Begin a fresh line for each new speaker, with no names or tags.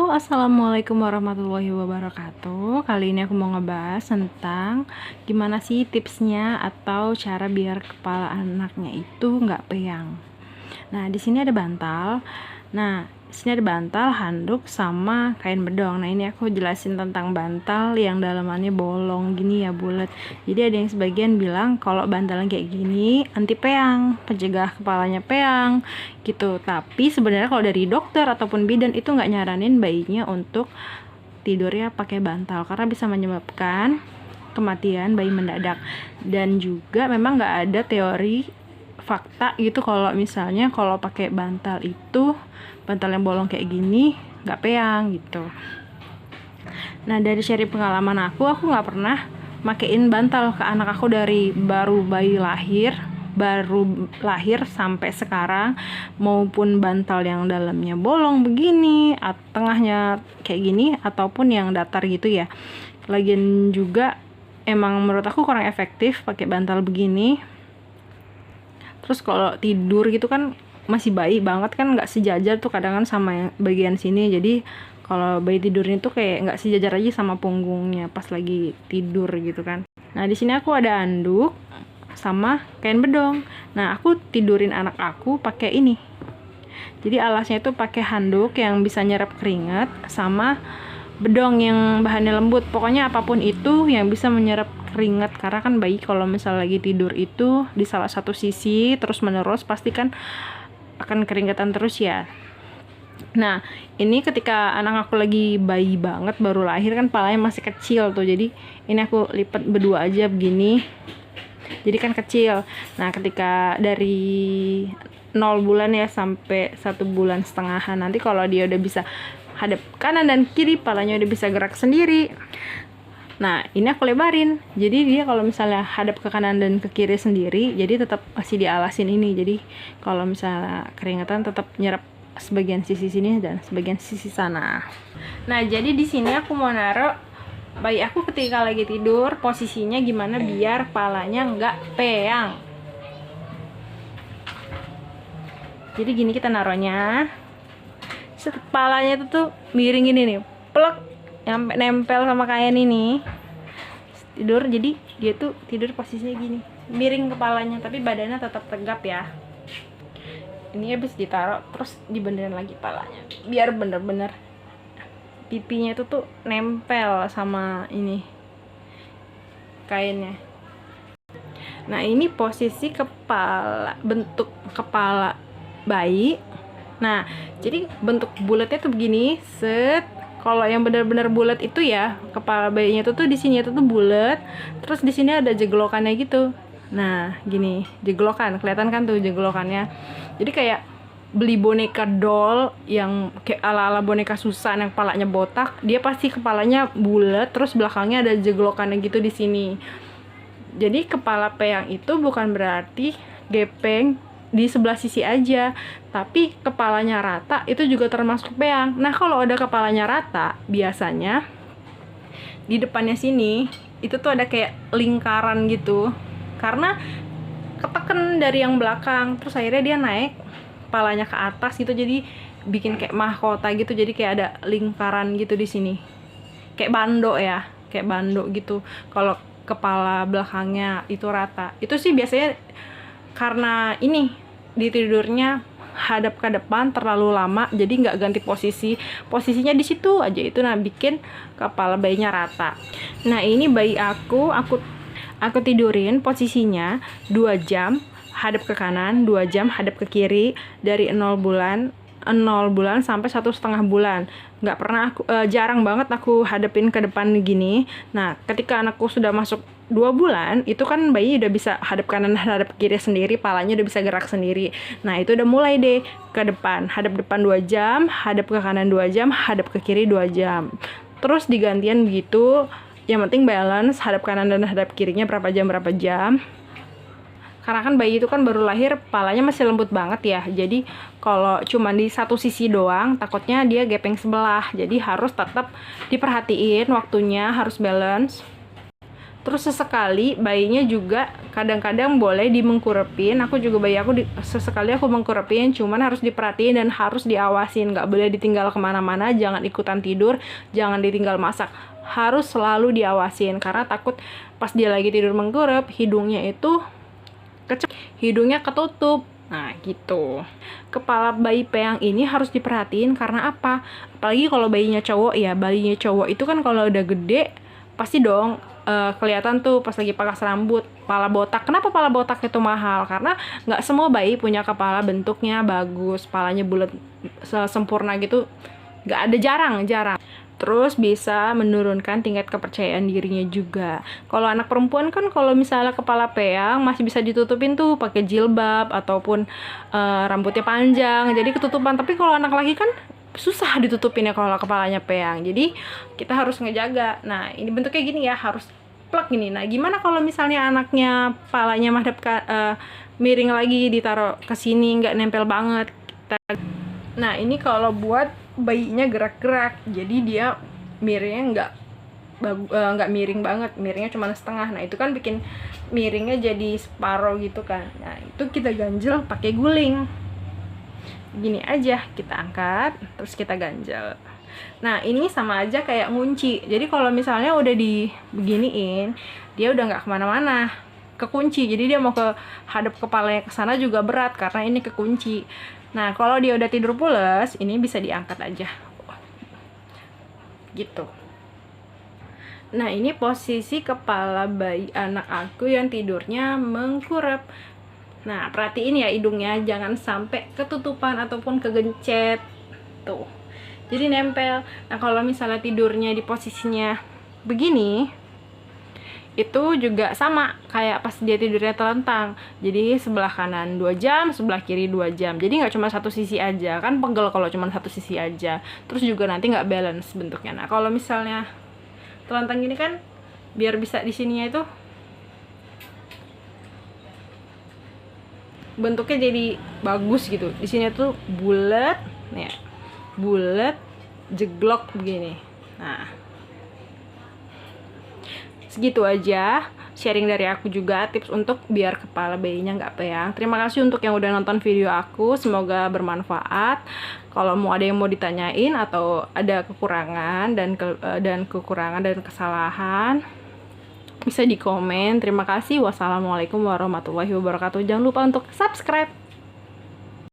Assalamualaikum warahmatullahi wabarakatuh. Kali ini aku mau ngebahas tentang gimana sih tipsnya atau cara biar kepala anaknya itu nggak peyang. Nah, di sini ada bantal. Nah, di sini ada bantal, handuk, sama kain bedong. Nah, ini aku jelasin tentang bantal yang dalamannya bolong gini ya, bulat. Jadi ada yang sebagian bilang kalau bantalnya kayak gini anti peyang, pencegah kepalanya peyang gitu. Tapi sebenarnya kalau dari dokter ataupun bidan itu nggak nyaranin bayinya untuk tidurnya pakai bantal karena bisa menyebabkan kematian bayi mendadak. Dan juga memang nggak ada teori fakta gitu kalau misalnya kalau pakai bantal itu, bantal yang bolong kayak gini nggak peyang gitu. Nah, dari sharing pengalaman aku nggak pernah makein bantal ke anak aku dari baru lahir sampai sekarang, maupun bantal yang dalamnya bolong begini, tengahnya kayak gini, ataupun yang datar gitu ya. Lagian juga emang menurut aku kurang efektif pakai bantal begini. Terus kalau tidur gitu kan masih bayi banget kan, nggak sejajar tuh kadang kan sama bagian sini. Jadi kalau bayi tidurnya tuh kayak nggak sejajar aja sama punggungnya pas lagi tidur gitu kan. Nah, di sini aku ada anduk sama kain bedong. Nah, aku tidurin anak aku pakai ini. Jadi alasnya itu pakai handuk yang bisa nyerap keringat sama bedong yang bahannya lembut. Pokoknya apapun itu yang bisa menyerap keringat, karena kan bayi kalau misalnya lagi tidur itu di salah satu sisi terus menerus pasti kan akan keringatan terus ya. Nah, ini ketika anak aku lagi bayi banget, baru lahir kan palanya masih kecil tuh. Jadi ini aku lipat berdua aja begini. Jadi kan kecil. Nah, ketika dari 0 bulan ya sampai 1,5 bulan, nanti kalau dia udah bisa hadap kanan dan kiri, palanya udah bisa gerak sendiri. Nah, ini aku lebarin. Jadi dia kalau misalnya hadap ke kanan dan ke kiri sendiri, jadi tetap masih dialasin ini. Jadi kalau misalnya keringatan tetap nyerap sebagian sisi sini dan sebagian sisi sana. Nah, jadi di sini aku mau naruh bayi aku ketika lagi tidur, posisinya gimana biar palanya nggak peyang. Jadi gini kita naruhnya. Kepalanya itu tuh miring gini nih, plek, sampai nempel sama kain ini. Tidur, jadi dia tuh tidur posisinya gini, miring kepalanya, tapi badannya tetap tegap ya. Ini habis ditaruh, terus dibenerin lagi palanya, biar bener-bener pipinya itu tuh nempel sama ini kainnya. Nah, ini posisi kepala, bentuk kepala bayi. Nah, jadi bentuk bulatnya tuh begini, set. Kalau yang benar-benar bulat itu ya, kepala bayinya itu tuh di sini itu tuh bulat, terus di sini ada jeglokannya gitu. Nah, gini, jeglokan, kelihatan kan tuh jeglokannya. Jadi kayak beli boneka doll yang kayak ala-ala boneka Susan yang kepalanya botak, dia pasti kepalanya bulat, terus belakangnya ada jeglokannya gitu di sini. Jadi kepala peyang itu bukan berarti gepeng di sebelah sisi aja, tapi kepalanya rata itu juga termasuk peyang. Nah, kalau ada kepalanya rata, biasanya di depannya sini itu tuh ada kayak lingkaran gitu, karena ketekan dari yang belakang, terus akhirnya dia naik kepalanya ke atas gitu, jadi bikin kayak mahkota gitu. Jadi kayak ada lingkaran gitu di sini, kayak bando ya, kayak bando gitu. Kalau kepala belakangnya itu rata, itu sih biasanya karena ini di tidurnya hadap ke depan terlalu lama, jadi nggak ganti posisinya di situ aja itu. Nah, bikin kepala bayinya rata. Nah, ini bayi aku tidurin posisinya 2 jam hadap ke kanan, 2 jam hadap ke kiri, dari 0 bulan sampai 1,5 bulan. Nggak pernah jarang banget aku hadapin ke depan gini. Nah, ketika anakku sudah masuk 2 bulan, itu kan bayi udah bisa hadap kanan, hadap kiri sendiri, palanya udah bisa gerak sendiri. Nah, itu udah mulai deh ke depan, hadap depan 2 jam, hadap ke kanan 2 jam, hadap ke kiri 2 jam. Terus digantian begitu. Yang penting balance, hadap kanan dan hadap kirinya berapa jam. Karena kan bayi itu kan baru lahir, palanya masih lembut banget ya. Jadi kalau cuma di satu sisi doang, takutnya dia gepeng sebelah. Jadi harus tetap diperhatiin waktunya, harus balance. Terus sesekali bayinya juga kadang-kadang boleh dimengkurepin. Aku juga bayi aku sesekali aku mengkurepin, cuman harus diperhatiin dan harus diawasin, nggak boleh ditinggal kemana-mana, jangan ikutan tidur, jangan ditinggal masak, harus selalu diawasin karena takut pas dia lagi tidur mengkurep hidungnya itu hidungnya ketutup. Nah gitu. Kepala bayi peang ini harus diperhatiin karena apa? Apalagi kalau bayinya cowok ya, bayinya cowok itu kan kalau udah gede pasti dong kelihatan tuh pas lagi pangkas rambut, kepala botak. Kenapa kepala botak itu mahal? Karena nggak semua bayi punya kepala bentuknya bagus, kepalanya bulat sempurna gitu. Nggak ada, jarang. Terus bisa menurunkan tingkat kepercayaan dirinya juga. Kalau anak perempuan kan kalau misalnya kepala peang masih bisa ditutupin tuh pakai jilbab ataupun rambutnya panjang, jadi ketutupan. Tapi kalau anak laki kan susah ditutupin ya kalau kepalanya peang. Jadi kita harus ngejaga. Nah, ini bentuknya gini ya, harus plak gini. Nah, gimana kalau misalnya anaknya kepalanya madep miring lagi, ditaruh ke sini nggak nempel banget. Nah, ini kalau buat bayinya gerak-gerak, jadi dia miringnya nggak miring banget, miringnya cuma setengah. Nah, itu kan bikin miringnya jadi separoh gitu kan. Nah, itu kita ganjel pakai guling. Gini aja, kita angkat terus kita ganjel. Nah, ini sama aja kayak ngunci. Jadi kalau misalnya udah dibeginiin, dia udah nggak kemana-mana, kekunci. Jadi dia mau hadap kepalanya ke sana juga berat karena ini kekunci. Nah, kalau dia udah tidur pules, ini bisa diangkat aja gitu. Nah, ini posisi kepala bayi anak aku yang tidurnya mengkurap. Nah, perhatiin ya hidungnya jangan sampai ketutupan ataupun kegencet tuh, jadi nempel. Nah, kalau misalnya tidurnya di posisinya begini, itu juga sama kayak pas dia tidurnya telentang, jadi sebelah kanan 2 jam, sebelah kiri 2 jam, jadi nggak cuma satu sisi aja, kan pegel kalau cuma satu sisi aja, terus juga nanti nggak balance bentuknya. Nah, kalau misalnya telentang gini kan biar bisa di sininya itu bentuknya jadi bagus gitu, di sini tuh bulat nih, bulat jeglok begini. Nah, segitu aja sharing dari aku juga, tips untuk biar kepala bayinya nggak peang. Terima kasih untuk yang udah nonton video aku, semoga bermanfaat. Kalau mau ada yang mau ditanyain atau ada kekurangan dan kekurangan dan kesalahan, bisa di komen. Terima kasih. Wassalamualaikum warahmatullahi wabarakatuh. Jangan lupa untuk subscribe.